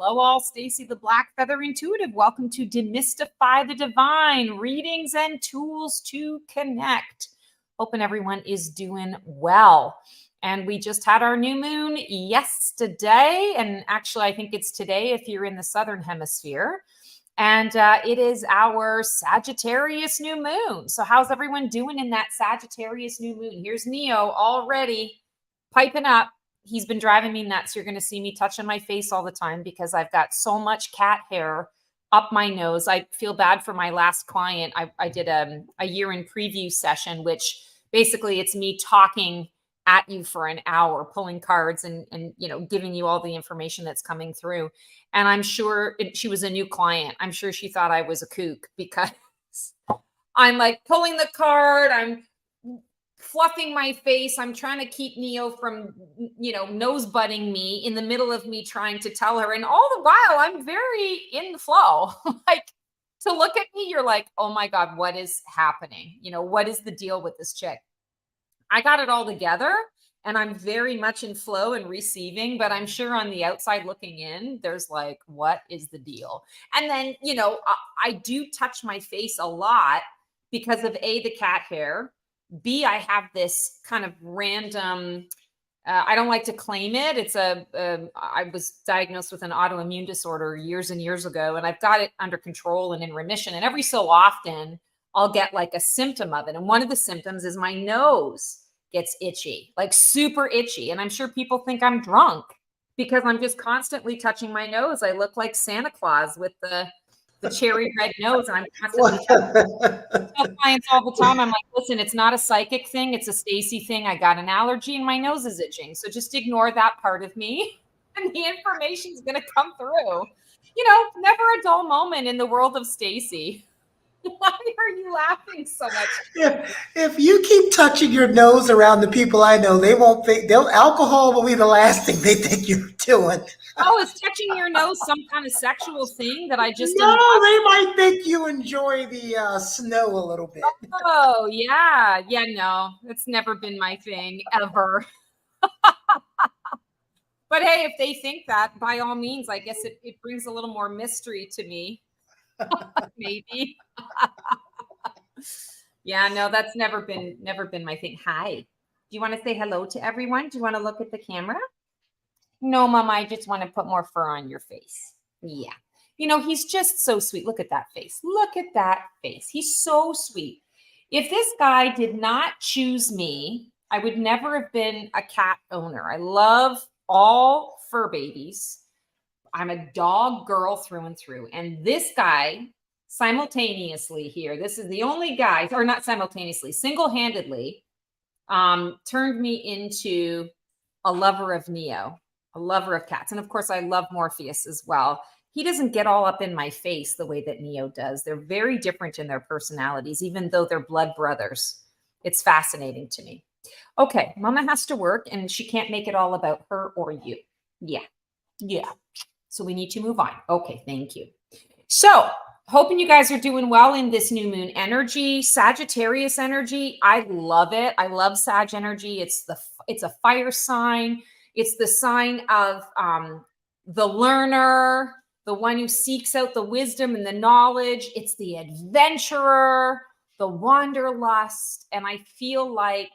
Hello all, Stacy the Black Feather Intuitive. Welcome to Demystify the Divine, readings and tools to connect. Hoping everyone is doing well. And we just had our new moon yesterday. And actually, I think it's today if you're in the Southern Hemisphere. And it is our Sagittarius new moon. So how's everyone doing in that Sagittarius new moon? Here's Neo already piping up. He's been driving me nuts. You're going to see me touching my face all the time because I've got so much cat hair up my nose. I feel bad for my last client. I did a year in preview session, which basically it's me talking at you for an hour, pulling cards and you know, giving you all the information that's coming through. And I'm sure she was a new client. I'm sure she thought I was a kook because I'm like pulling the card. I'm fluffing my face. I'm trying to keep Neo from, you know, nose butting me in the middle of me trying to tell her. And all the while I'm very in the flow. Like, to look at me, you're like, oh my God, what is happening? You know, what is the deal with this chick? I got it all together and I'm very much in flow and receiving, but I'm sure on the outside looking in, there's like, what is the deal? And then, you know, I do touch my face a lot because of A, the cat hair, B, I have this kind of random, I don't like to claim it. It's I was diagnosed with an autoimmune disorder years and years ago, and I've got it under control and in remission. And every so often I'll get like a symptom of it. And one of the symptoms is my nose gets itchy, like super itchy. And I'm sure people think I'm drunk because I'm just constantly touching my nose. I look like Santa Claus with the cherry red nose, and I'm constantly tell clients all the time. I'm like, listen, it's not a psychic thing, it's a Stacy thing. I got an allergy and my nose is itching. So just ignore that part of me and the information's gonna come through. You know, never a dull moment in the world of Stacy. Why are you laughing so much? If you keep touching your nose around the people I know, they won't think alcohol will be the last thing they think you're doing. Oh, is touching your nose some kind of sexual thing that I just No, they might think you enjoy the snow a little bit. Oh, yeah. Yeah, no, it's never been my thing ever. But hey, if they think that, by all means, I guess it brings a little more mystery to me. Maybe. Yeah, no, that's never been my thing. Hi. Do you want to say hello to everyone? Do you want to look at the camera? No, Mama, I just want to put more fur on your face. Yeah. You know, he's just so sweet. Look at that face. Look at that face. He's so sweet. If this guy did not choose me, I would never have been a cat owner. I love all fur babies. I'm a dog girl through and through. And this guy simultaneously here, this is the only guy, or not simultaneously, single-handedly turned me into a lover of Neo, a lover of cats. And of course, I love Morpheus as well. He doesn't get all up in my face the way that Neo does. They're very different in their personalities, even though they're blood brothers. It's fascinating to me. Okay, Mama has to work and she can't make it all about her or you. Yeah. Yeah. So we need to move on. Okay, thank you. So hoping you guys are doing well in this new moon energy, Sagittarius energy. I love it. I love Sag energy. It's a fire sign. It's the sign of the learner, the one who seeks out the wisdom and the knowledge. It's the adventurer, the wanderlust. And I feel like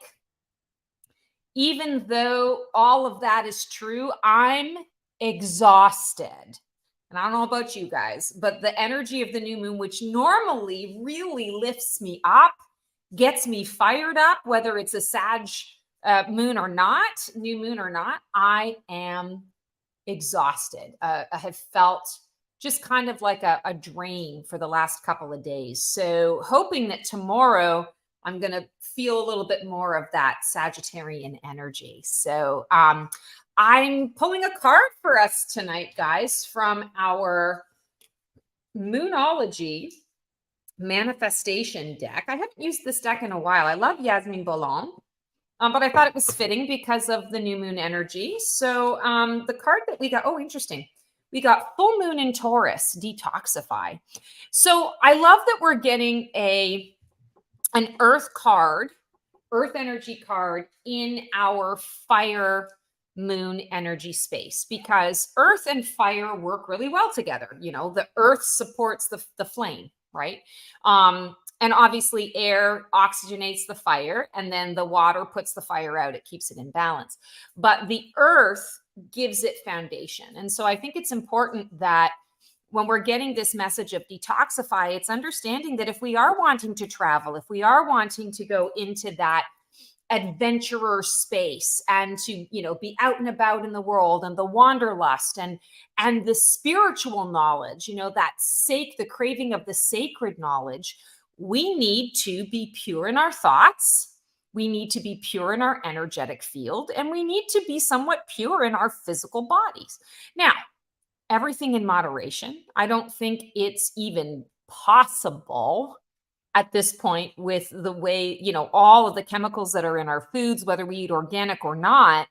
even though all of that is true, I'm exhausted. And I don't know about you guys, but the energy of the new moon, which normally really lifts me up, gets me fired up, whether it's a Sag moon or not, new moon or not, I am exhausted. I have felt just kind of like a drain for the last couple of days. So hoping that tomorrow I'm going to feel a little bit more of that Sagittarian energy. So I'm pulling a card for us tonight, guys, from our Moonology manifestation deck. I haven't used this deck in a while. I love Yasmin Bolan, but I thought it was fitting because of the new moon energy. So the card that we got, oh, interesting. We got full moon in Taurus, detoxify. So I love that we're getting an earth card, earth energy card in our fire moon energy space, because earth and fire work really well together. The earth supports the flame, right? And obviously air oxygenates the fire, and then the water puts the fire out. It keeps it in balance. But the earth gives it foundation. And so I think it's important that when we're getting this message of detoxify, it's understanding that if we are wanting to travel, if we are wanting to go into that adventurer space and to be out and about in the world, and the wanderlust and the spiritual knowledge, the craving of the sacred knowledge, we need to be pure in our thoughts, we need to be pure in our energetic field, and we need to be somewhat pure in our physical bodies. Now, everything in moderation. I don't think it's even possible at this point, with the way, all of the chemicals that are in our foods, whether we eat organic or not.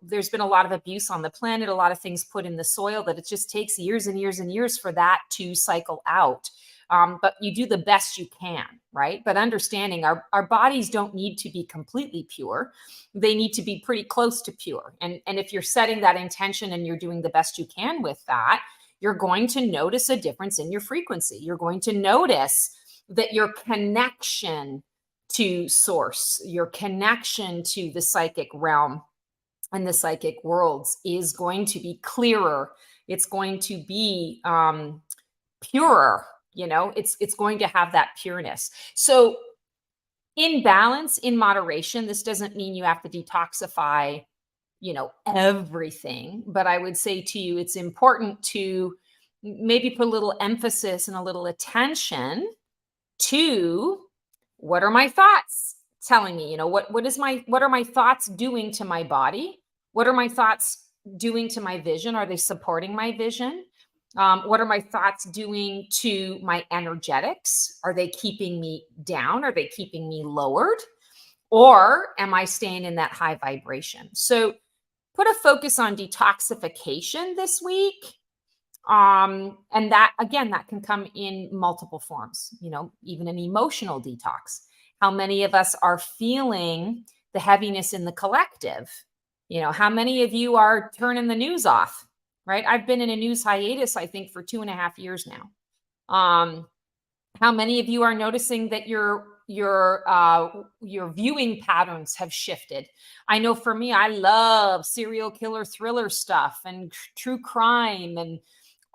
There's been a lot of abuse on the planet, a lot of things put in the soil, that it just takes years and years and years for that to cycle out. But you do the best you can, right? But understanding our bodies don't need to be completely pure. They need to be pretty close to pure. And if you're setting that intention and you're doing the best you can with that, you're going to notice a difference in your frequency. You're going to notice that your connection to source, your connection to the psychic realm and the psychic worlds is going to be clearer. It's going to be purer. It's going to have that pureness. So in balance, in moderation, this doesn't mean you have to detoxify, everything. But I would say to you, it's important to maybe put a little emphasis and a little attention to, what are my thoughts telling me? What are my thoughts doing to my body? What are my thoughts doing to my vision? Are they supporting my vision? What are my thoughts doing to my energetics? Are they keeping me down? Are they keeping me lowered? Or am I staying in that high vibration? So put a focus on detoxification this week. And that, again, that can come in multiple forms, even an emotional detox. How many of us are feeling the heaviness in the collective? How many of you are turning the news off, right? I've been in a news hiatus, I think, for 2.5 years now. How many of you are noticing that your viewing patterns have shifted? I know for me, I love serial killer thriller stuff and true crime and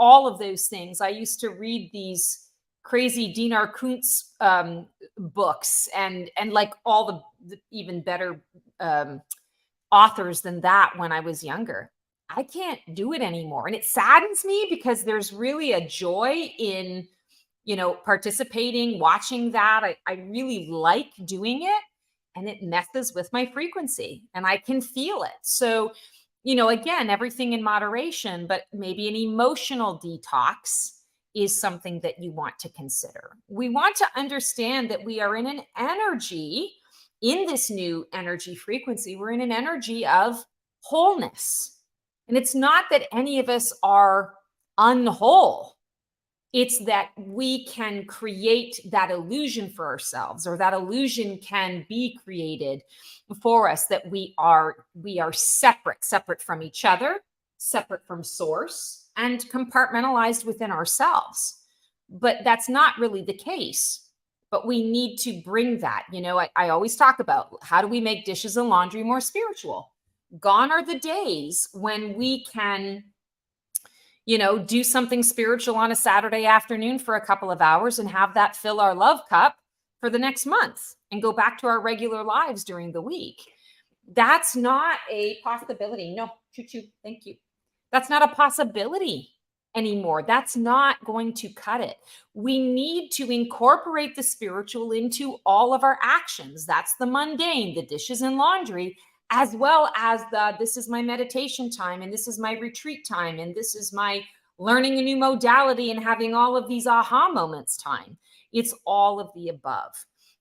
all of those things. I used to read these crazy Dinar Kuntz books and like all the even better authors than that when I was younger. I can't do it anymore. And it saddens me, because there's really a joy in, participating, watching that. I really like doing it, and it messes with my frequency and I can feel it. So, again, everything in moderation, but maybe an emotional detox is something that you want to consider. We want to understand that we are in an energy, in this new energy frequency, we're in an energy of wholeness. And it's not that any of us are unwhole. It's that we can create that illusion for ourselves, or that illusion can be created for us, that we are separate from each other, separate from source, and compartmentalized within ourselves. But that's not really the case. But we need to bring that. I always talk about, how do we make dishes and laundry more spiritual? Gone are the days when we can do something spiritual on a Saturday afternoon for a couple of hours and have that fill our love cup for the next month and go back to our regular lives during the week. That's not a possibility. No, choo-choo, thank you. That's not a possibility anymore. That's not going to cut it. We need to incorporate the spiritual into all of our actions. That's the mundane, the dishes and laundry, as well as this is my meditation time, and this is my retreat time, and this is my learning a new modality and having all of these aha moments time. It's all of the above.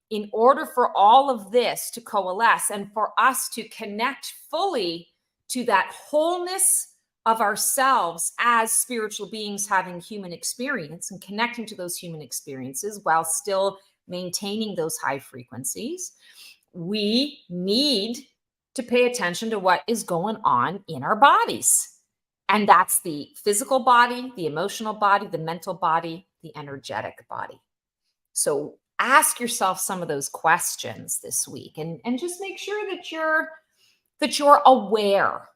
In order for all of this to coalesce and for us to connect fully to that wholeness of ourselves as spiritual beings having human experience and connecting to those human experiences while still maintaining those high frequencies, we need to pay attention to what is going on in our bodies. And that's the physical body, the emotional body, the mental body, the energetic body. So ask yourself some of those questions this week, and just make sure that you're aware.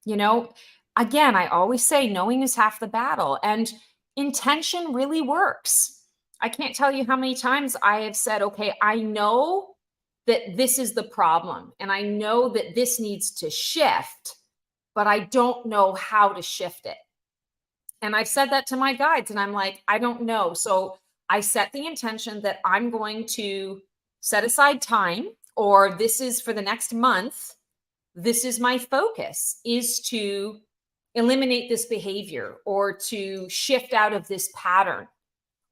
You know, again, I always say knowing is half the battle, and intention really works. I can't tell you how many times I have said, okay, I know that this is the problem, and I know that this needs to shift, but I don't know how to shift it. And I've said that to my guides, and I'm like, I don't know. So I set the intention that I'm going to set aside time, or this is for the next month. This is my focus, is to eliminate this behavior, or to shift out of this pattern,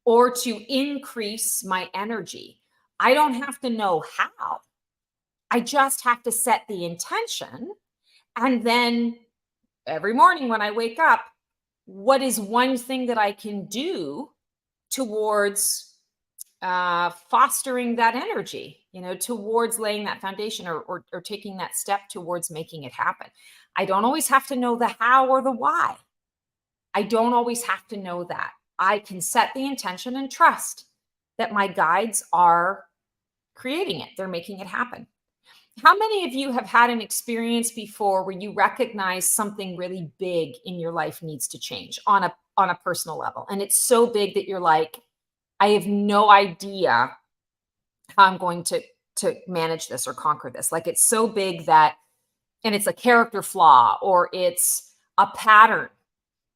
or to increase my energy. I don't have to know how. I just have to set the intention. And then every morning when I wake up, what is one thing that I can do towards fostering that energy, towards laying that foundation, or taking that step towards making it happen. I don't always have to know the how or the why. I don't always have to know that. I can set the intention and trust that my guides are creating it. They're making it happen. How many of you have had an experience before where you recognize something really big in your life needs to change on a personal level? And it's so big that you're like, I have no idea how I'm going to manage this or conquer this. Like, it's so big that, and it's a character flaw, or it's a pattern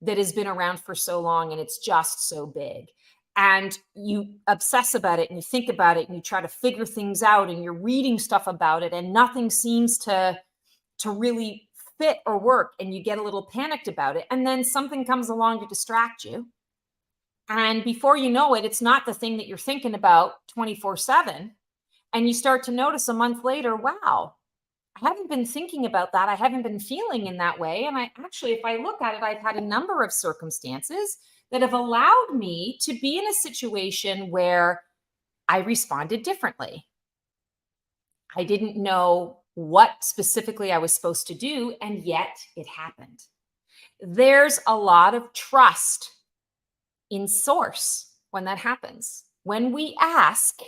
that has been around for so long, and it's just so big. And you obsess about it, and you think about it, and you try to figure things out, and you're reading stuff about it, and nothing seems to really fit or work, and you get a little panicked about it. And then something comes along to distract you. And before you know it, it's not the thing that you're thinking about 24/7. And you start to notice a month later, wow, I haven't been thinking about that. I haven't been feeling in that way. And I actually, if I look at it, I've had a number of circumstances that have allowed me to be in a situation where I responded differently. I didn't know what specifically I was supposed to do, and yet it happened. There's a lot of trust in source when that happens. When we ask,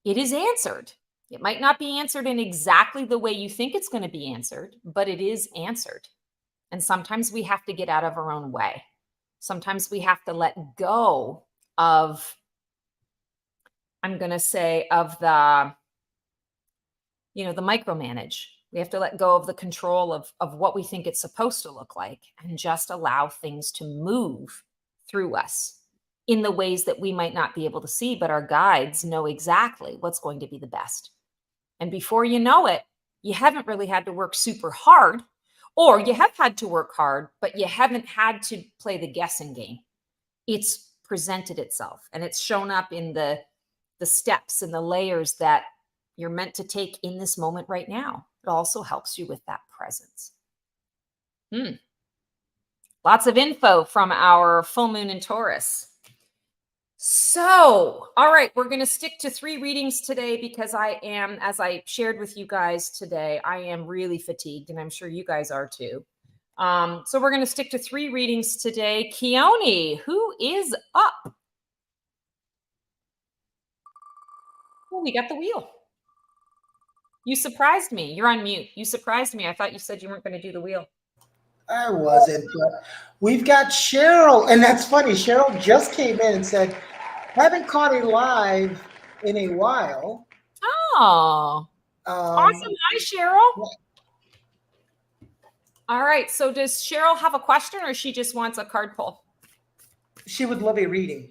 it is answered. It might not be answered in exactly the way you think it's going to be answered, but it is answered. And sometimes we have to get out of our own way. Sometimes we have to let go of, I'm going to say, of the micromanage. We have to let go of the control of what we think it's supposed to look like, and just allow things to move through us in the ways that we might not be able to see, but our guides know exactly what's going to be the best. And before you know it, you haven't really had to work super hard, or you have had to work hard, but you haven't had to play the guessing game. It's presented itself, and it's shown up in the steps and the layers that you're meant to take in this moment right now. It also helps you with that presence. Lots of info from our full moon in Taurus. So, all right, we're going to stick to 3 readings today, because I am, as I shared with you guys today, I am really fatigued, and I'm sure you guys are too. So we're going to stick to 3 readings today. Keone, who is up? Oh, we got the wheel. You surprised me. You're on mute. You surprised me. I thought you said you weren't going to do the wheel. I wasn't, but we've got Cheryl, and that's funny. Cheryl just came in and said, haven't caught it live in a while. Oh, awesome. Hi, Cheryl. All right. So does Cheryl have a question, or she just wants a card pull? She would love a reading.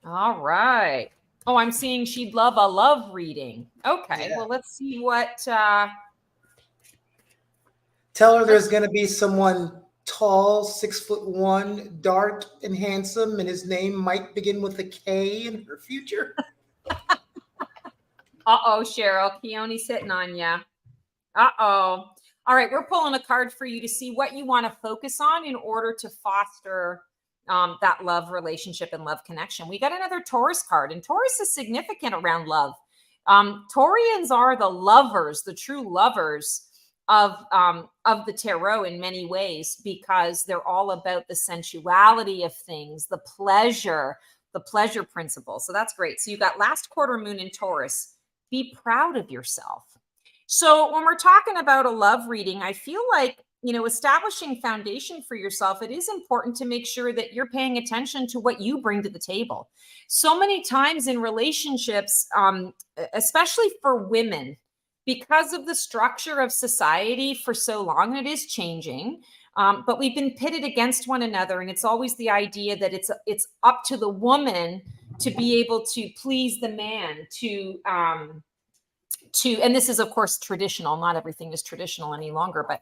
All right. Oh, I'm seeing she'd love a love reading. Okay. Yeah. Well, let's see what. Tell her there's going to be someone tall, 6'1", dark and handsome, and his name might begin with a K in her future. Uh-oh, Cheryl. Keone's hitting on ya. Uh-oh. All right. We're pulling a card for you to see what you want to focus on in order to foster that love relationship and love connection. We got another Taurus card, and Taurus is significant around love. Taurians are the lovers, the true lovers of the tarot in many ways, because they're all about the sensuality of things, the pleasure principle. So that's great. So you got last quarter moon in Taurus. Be proud of yourself. So when we're talking about a love reading, I feel like, establishing foundation for yourself, it is important to make sure that you're paying attention to what you bring to the table. So many times in relationships, especially for women, because of the structure of society for so long, and it is changing, but we've been pitted against one another, and it's always the idea that it's up to the woman to be able to please the man, and this is of course traditional, not everything is traditional any longer, but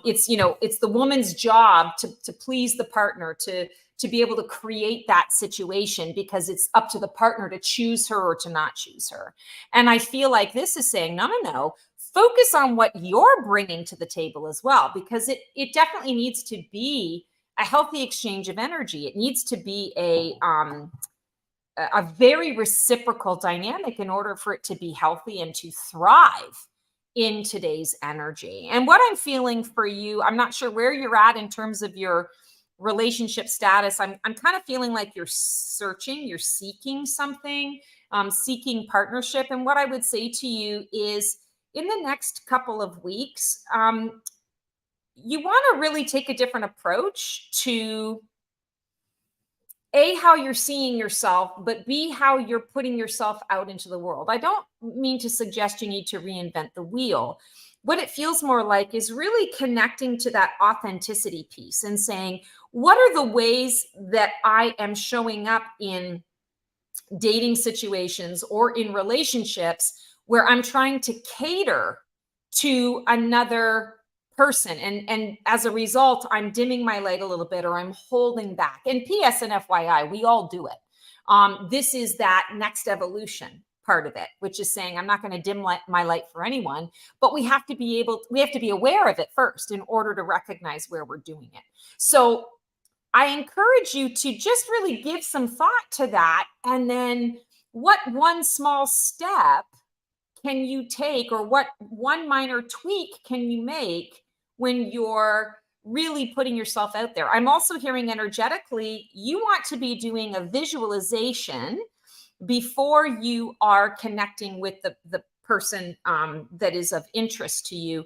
it's the woman's job to please the partner, to be able to create that situation, because it's up to the partner to choose her or to not choose her. And I feel like this is saying, no, focus on what you're bringing to the table as well, because it definitely needs to be a healthy exchange of energy. It needs to be a very reciprocal dynamic in order for it to be healthy and to thrive in today's energy. And what I'm feeling for you, I'm not sure where you're at in terms of your relationship status. I'm kind of feeling like you're searching, you're seeking something, seeking partnership. And what I would say to you is, in the next couple of weeks, you want to really take a different approach to A, how you're seeing yourself, but B, how you're putting yourself out into the world. I don't mean to suggest you need to reinvent the wheel. What it feels more like is really connecting to that authenticity piece and saying, what are the ways that I am showing up in dating situations or in relationships where I'm trying to cater to another person, and as a result, I'm dimming my light a little bit, or I'm holding back. And PS and FYI, we all do it. This is that next evolution part of it, which is saying, I'm not going to dim my light for anyone, but we have to be aware of it first in order to recognize where we're doing it. So I encourage you to just really give some thought to that. And then what one small step can you take, or what one minor tweak can you make when you're really putting yourself out there? I'm also hearing energetically, you want to be doing a visualization before you are connecting with the person that is of interest to you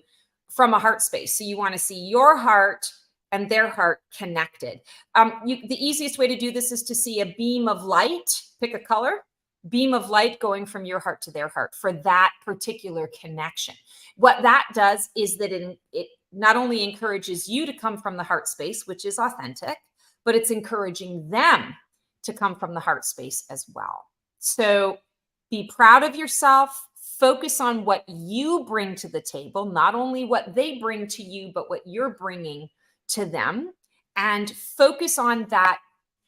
from a heart space. So you want to see your heart and their heart connected. The easiest way to do this is to see a beam of light, pick a color, beam of light going from your heart to their heart for that particular connection. What that does is that it not only encourages you to come from the heart space, which is authentic, but it's encouraging them to come from the heart space as well. So be proud of yourself. Focus on what you bring to the table, not only what they bring to you, but what you're bringing to them, and focus on that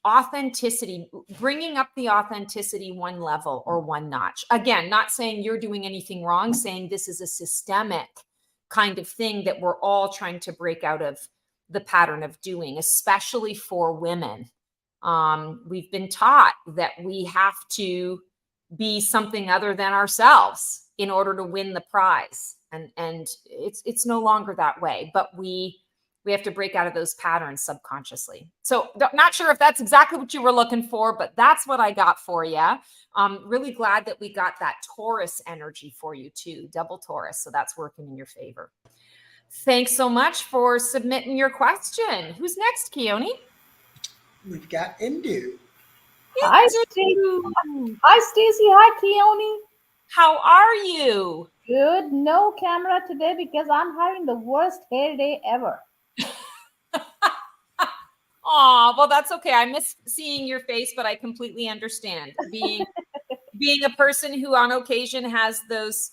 authenticity, bringing up the authenticity one level or one notch. Again, not saying you're doing anything wrong, saying this is a systemic kind of thing that we're all trying to break out of the pattern of doing, especially for women. We've been taught that we have to be something other than ourselves in order to win the prize. And it's no longer that way, but we have to break out of those patterns subconsciously. So not sure if that's exactly what you were looking for, but that's what I got for you. Really glad that we got that Taurus energy for you too, double Taurus. So that's working in your favor. Thanks so much for submitting your question. Who's next, Keone? We've got Indu. Hi, Stacy. Hi, Stacy. Hi, Keone. How are you? Good. No camera today because I'm having the worst hair day ever. Oh, well, that's okay. I miss seeing your face, but I completely understand being a person who on occasion has those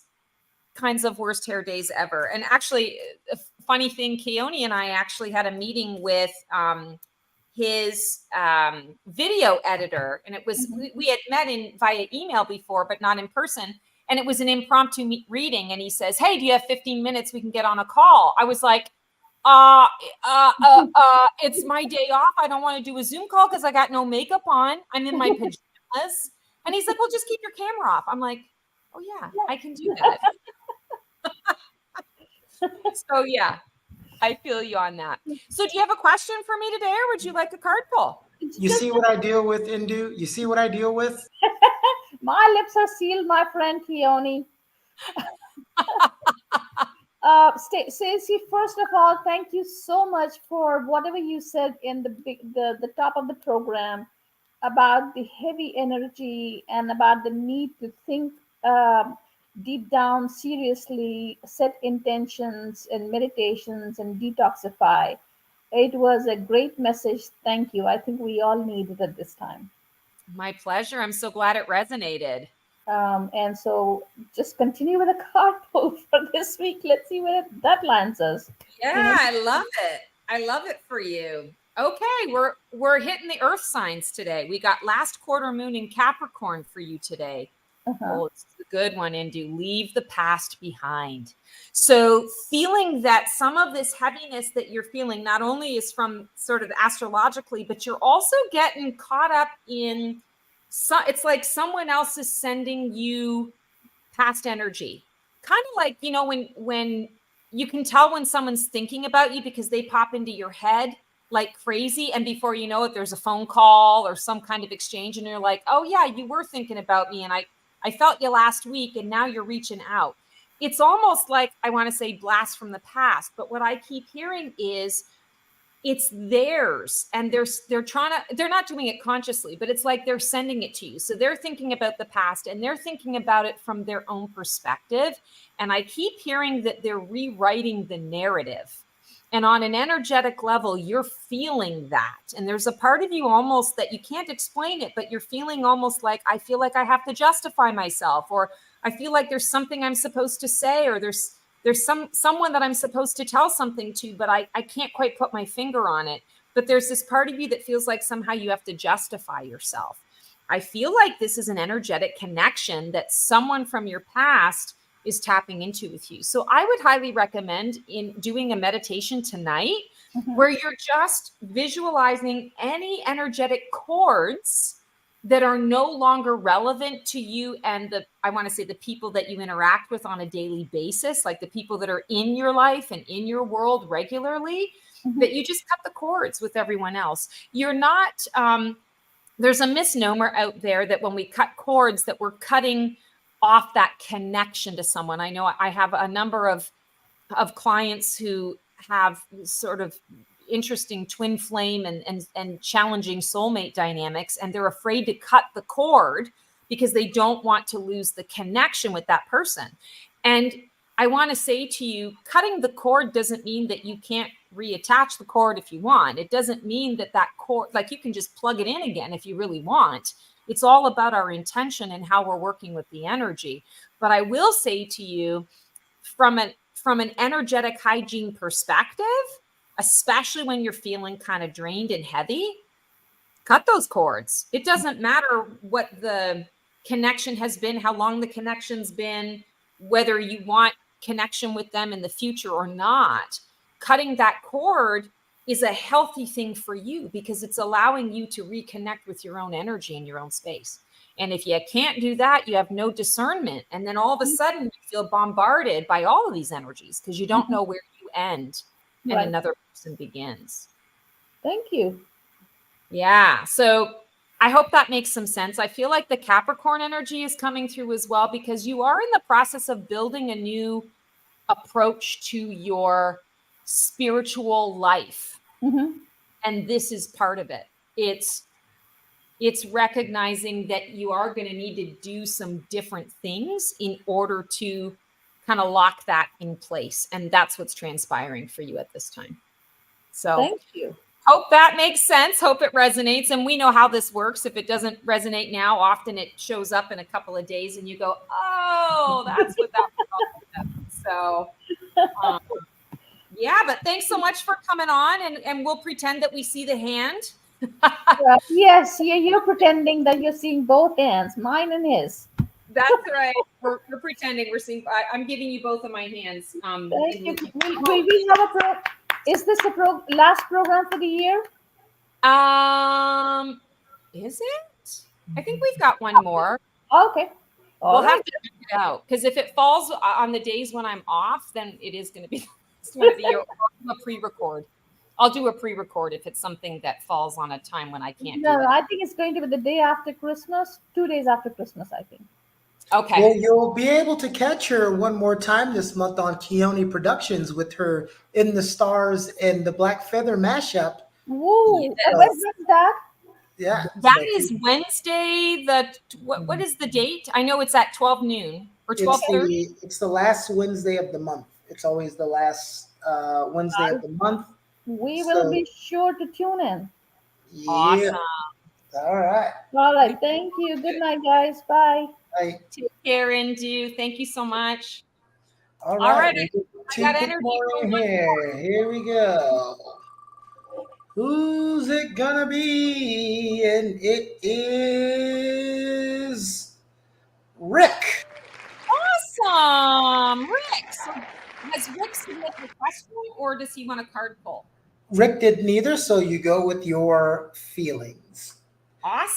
kinds of worst hair days ever. And actually, a funny thing, Keone and I actually had a meeting with his video editor, and it was we had met via email before, but not in person. And it was an impromptu reading. And he says, "Hey, do you have 15 minutes? We can get on a call." I was like, it's my day off. I don't want to do a Zoom call because I got no makeup on. I'm in my pajamas. And he's like, "Well, just keep your camera off." I'm like, Oh yeah, I can do that. So yeah, I feel you on that. So do you have a question for me today, or would you like a card pull? You see what I deal with, Indu? You see what I deal with? My lips are sealed, my friend Cleone. Stacey, first of all, thank you so much for whatever you said in the top of the program about the heavy energy and about the need to think deep down, seriously, set intentions and meditations and detoxify. It was a great message. Thank you. I think we all need it at this time. My pleasure. I'm so glad it resonated. And so just continue with the card pull for this week. Let's see where that lands us. You Yeah, know, I love it. I love it for you. Okay, we're hitting the earth signs today. We got last quarter moon in Capricorn for you today. uh-huh. Oh, it's a good one, Indu. Leave the past behind. So, feeling that some of this heaviness that you're feeling not only is from sort of astrologically, but you're also getting caught up in it's like someone else is sending you past energy. Kind of like, when you can tell when someone's thinking about you because they pop into your head like crazy. And before you know it, there's a phone call or some kind of exchange. And you're like, oh, yeah, you were thinking about me. And I felt you last week. And now you're reaching out. It's almost like, I want to say blast from the past. But what I keep hearing is it's theirs, and they're not doing it consciously, but it's like they're sending it to you. So they're thinking about the past, and they're thinking about it from their own perspective. And I keep hearing that they're rewriting the narrative. And on an energetic level, you're feeling that. And there's a part of you almost that you can't explain it, but you're feeling almost like, I feel like I have to justify myself, or I feel like there's something I'm supposed to say, or there's someone that I'm supposed to tell something to, but I can't quite put my finger on it. But there's this part of you that feels like somehow you have to justify yourself. I feel like this is an energetic connection that someone from your past is tapping into with you. So I would highly recommend in doing a meditation tonight where you're just visualizing any energetic cords that are no longer relevant to you and I want to say the people that you interact with on a daily basis, like the people that are in your life and in your world regularly, that you just cut the cords with everyone else. You're not, there's a misnomer out there that when we cut cords that we're cutting off that connection to someone. I know I have a number of clients who have sort of interesting twin flame and challenging soulmate dynamics, and they're afraid to cut the cord because they don't want to lose the connection with that person. And I want to say to you, cutting the cord doesn't mean that you can't reattach the cord if you want. It doesn't mean that cord, like you can just plug it in again if you really want. It's all about our intention and how we're working with the energy. But I will say to you, from an energetic hygiene perspective, especially when you're feeling kind of drained and heavy, cut those cords. It doesn't matter what the connection has been, how long the connection's been, whether you want connection with them in the future or not. Cutting that cord is a healthy thing for you because it's allowing you to reconnect with your own energy in your own space. And if you can't do that, you have no discernment. And then all of a sudden you feel bombarded by all of these energies because you don't know where you end and another person begins. Thank you. Yeah. So I hope that makes some sense. I feel like the Capricorn energy is coming through as well because you are in the process of building a new approach to your spiritual life. And this is part of it. It's recognizing that you are going to need to do some different things in order to kind of lock that in place. And that's what's transpiring for you at this time. So thank you. Hope that makes sense. Hope it resonates. And we know how this works. If it doesn't resonate now, often it shows up in a couple of days and you go, oh, that's what that was all about. So yeah, but thanks so much for coming on, and we'll pretend that we see the hand. Yes, you're pretending that you're seeing both hands, mine and his. That's right. We're pretending we're seeing. I'm giving you both of my hands. Thank you. Will we have a is this the last program for the year? Is it? I think we've got one more. Okay. All We'll have right. to check it out, because if it falls on the days when I'm off, then it is going to be the last one of the year. I'll do a pre-record. I'll do a pre-record if it's something that falls on a time when I can't do No, it. I think it's going to be the day after Christmas, 2 days after Christmas, I think. Okay. Well, you'll be able to catch her one more time this month on Keone Productions with her In the Stars and the Black Feather mashup. Woo! So, When's that? yeah. That So is Wednesday. What is the date? I know it's at 12 noon or it's 12:30. the last Wednesday of the month. It's always the last Wednesday of the month. We will So be sure to tune in. yeah. Awesome. All right. All right. Thank you. Good night, guys. Bye. Right. Take care, Indu. Thank you so much. All All right. right. We get I two got good energy for morning one. here. Here we go. Who's it gonna be? And it is Rick. Awesome. Rick. So has Rick submitted a question, or does he want a card pull? Rick did neither, so you go with your feelings.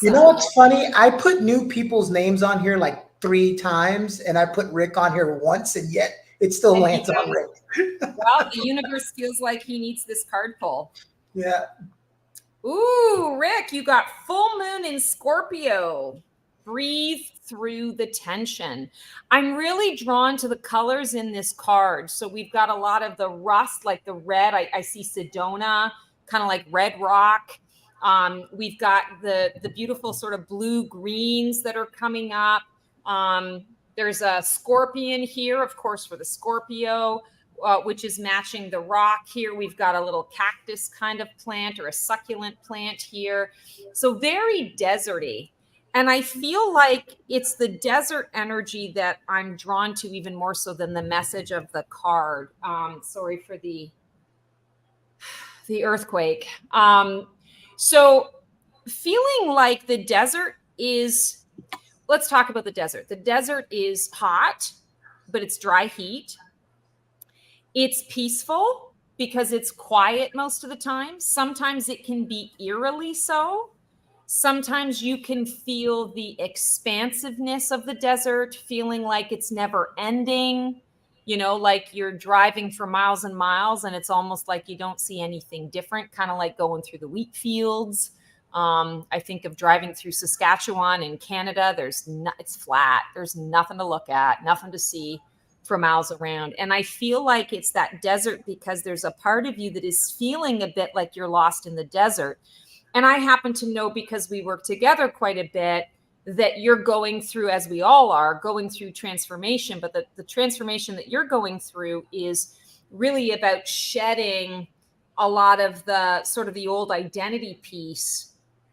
You know Awesome. what's funny? I put new people's names on here like 3 times, and I put Rick on here once, and yet it still And he lands on goes, Rick. well, the universe feels like he needs this card pull. Yeah. Ooh, Rick, you got full moon in Scorpio. Breathe through the tension. I'm really drawn to the colors in this card. So we've got a lot of the rust, like the red. I see Sedona, kind of like red rock. We've got the beautiful sort of blue greens that are coming up. There's a scorpion here, of course, for the Scorpio. Which is matching the rock here. We've got a little cactus kind of plant or a succulent plant here. So very deserty. And I feel like it's the desert energy that I'm drawn to even more so than the message of the card. Sorry for the earthquake. So feeling like the desert is, let's talk about the desert. The desert is hot, but it's dry heat. It's peaceful because it's quiet most of the time. Sometimes it can be eerily so. Sometimes you can feel the expansiveness of the desert, feeling like it's never ending, like you're driving for miles and miles and it's almost like you don't see anything different, kind of like going through the wheat fields. I think of driving through Saskatchewan in Canada. It's flat. There's nothing to look at, nothing to see for miles around. And I feel like it's that desert because there's a part of you that is feeling a bit like you're lost in the desert. And I happen to know, because we work together quite a bit, that you're going through, as we all are, going through transformation. But the transformation that you're going through is really about shedding a lot of the sort of the old identity piece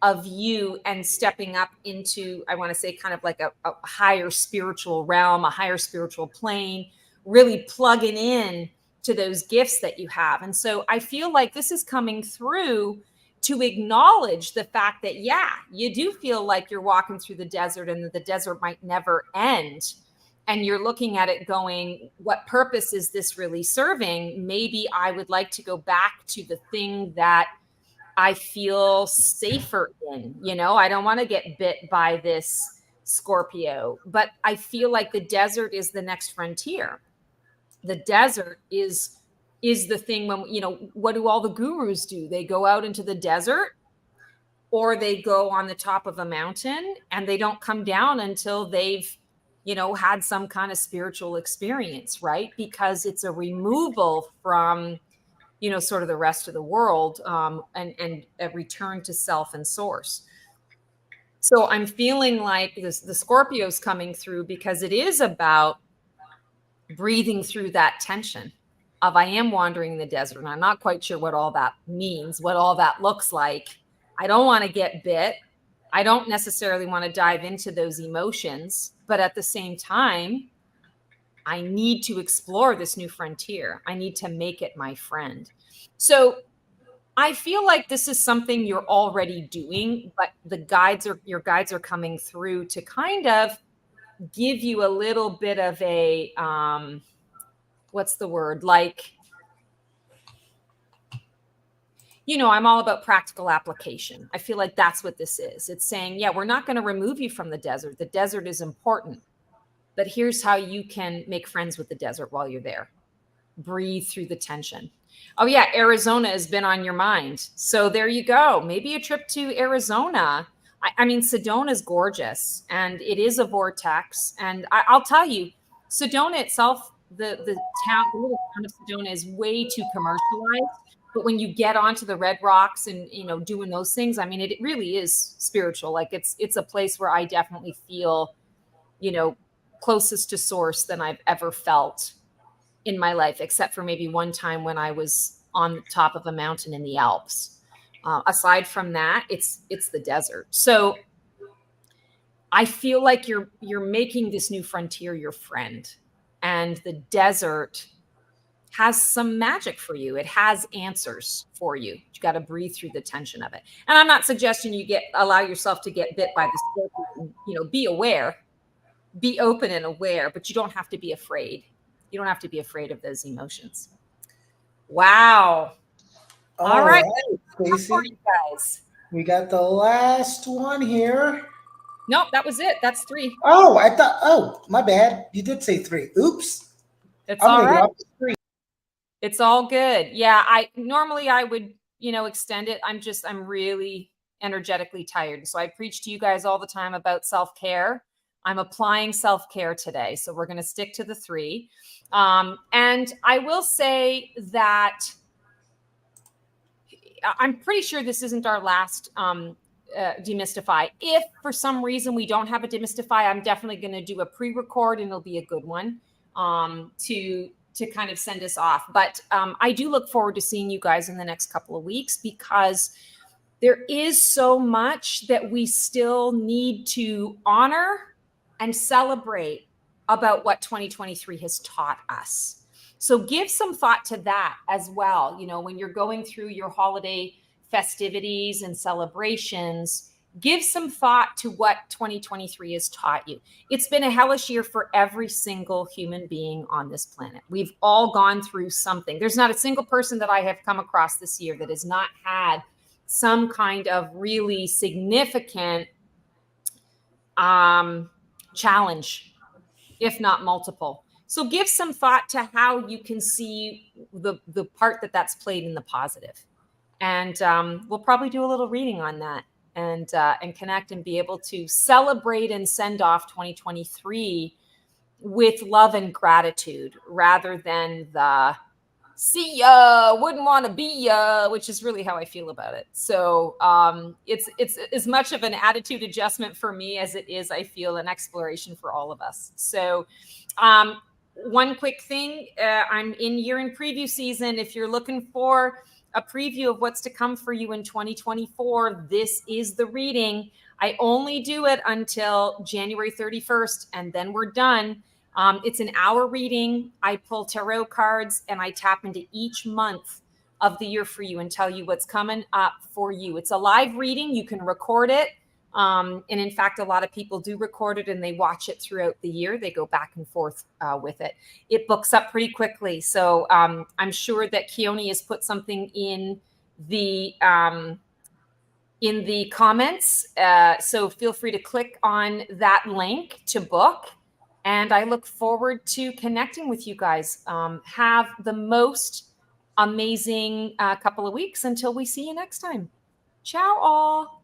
of you and stepping up into, I want to say, kind of like a higher spiritual realm, a higher spiritual plane, really plugging in to those gifts that you have. And so I feel like this is coming through to acknowledge the fact that, yeah, you do feel like you're walking through the desert and that the desert might never end. And you're looking at it going, what purpose is this really serving? Maybe I would like to go back to the thing that I feel safer in. I don't want to get bit by this Scorpio, but I feel like the desert is the next frontier. The desert is the thing when, what do all the gurus do? They go out into the desert, or they go on the top of a mountain and they don't come down until they've, had some kind of spiritual experience, right? Because it's a removal from, sort of the rest of the world, and a return to self and source. So I'm feeling like the Scorpio's coming through because it is about breathing through that tension of, I am wandering in the desert and I'm not quite sure what all that means, what all that looks like. I don't want to get bit. I don't necessarily want to dive into those emotions, but at the same time, I need to explore this new frontier. I need to make it my friend. So I feel like this is something you're already doing, but your guides are coming through to kind of give you a little bit of a, what's the word? Like, I'm all about practical application. I feel like that's what this is. It's saying, yeah, we're not going to remove you from the desert. The desert is important, But here's how you can make friends with the desert while you're there. Breathe through the tension. Oh yeah, Arizona has been on your mind. So there you go. Maybe a trip to Arizona. I mean, Sedona is gorgeous and it is a vortex. And I'll tell you, Sedona itself, the little town of Sedona is way too commercialized. But when you get onto the Red Rocks and doing those things, I mean, it really is spiritual. Like it's a place where I definitely feel, closest to source than I've ever felt in my life, except for maybe one time when I was on top of a mountain in the Alps. Aside from that, it's the desert. So I feel like you're making this new frontier your friend, and the desert has some magic for you. It has answers for you. You got to breathe through the tension of it. And I'm not suggesting you allow yourself to get bit by the scorpion. Be aware, be open and aware, but you don't have to be afraid. You don't have to be afraid of those emotions. Wow. All right, Stacey, you guys. we got the last one here. Nope, that was it. That's 3. Oh, I thought. Oh, my bad. You did say 3. Oops. It's I'm all gonna right. go up to 3. It's all good. Yeah, I would, extend it. I'm really energetically tired. So I preach to you guys all the time about self-care. I'm applying self-care today. So we're going to stick to the 3. And I will say that I'm pretty sure this isn't our last Demystify. If for some reason we don't have a Demystify, I'm definitely going to do a pre-record, and it'll be a good one to kind of send us off. But I do look forward to seeing you guys in the next couple of weeks, because there is so much that we still need to honor and celebrate about what 2023 has taught us. So give some thought to that as well. When you're going through your holiday festivities and celebrations, give some thought to what 2023 has taught you. It's been a hellish year for every single human being on this planet. We've all gone through something. There's not a single person that I have come across this year that has not had some kind of really significant challenge, if not multiple. So give some thought to how you can see the part that's played in the positive. And we'll probably do a little reading on that and connect and be able to celebrate and send off 2023 with love and gratitude, rather than the see ya, wouldn't want to be ya, which is really how I feel about it. So it's as much of an attitude adjustment for me as it is, I feel, an exploration for all of us. So one quick thing, I'm in year-end preview season. If you're looking for a preview of what's to come for you in 2024, this is the reading. I only do it until January 31st, and then we're done. It's an hour reading. I pull tarot cards and I tap into each month of the year for you and tell you what's coming up for you. It's a live reading. You can record it. And in fact, a lot of people do record it and they watch it throughout the year. They go back and forth with it. It books up pretty quickly. So I'm sure that Keone has put something in the comments. So feel free to click on that link to book. And I look forward to connecting with you guys. Have the most amazing couple of weeks until we see you next time. Ciao all.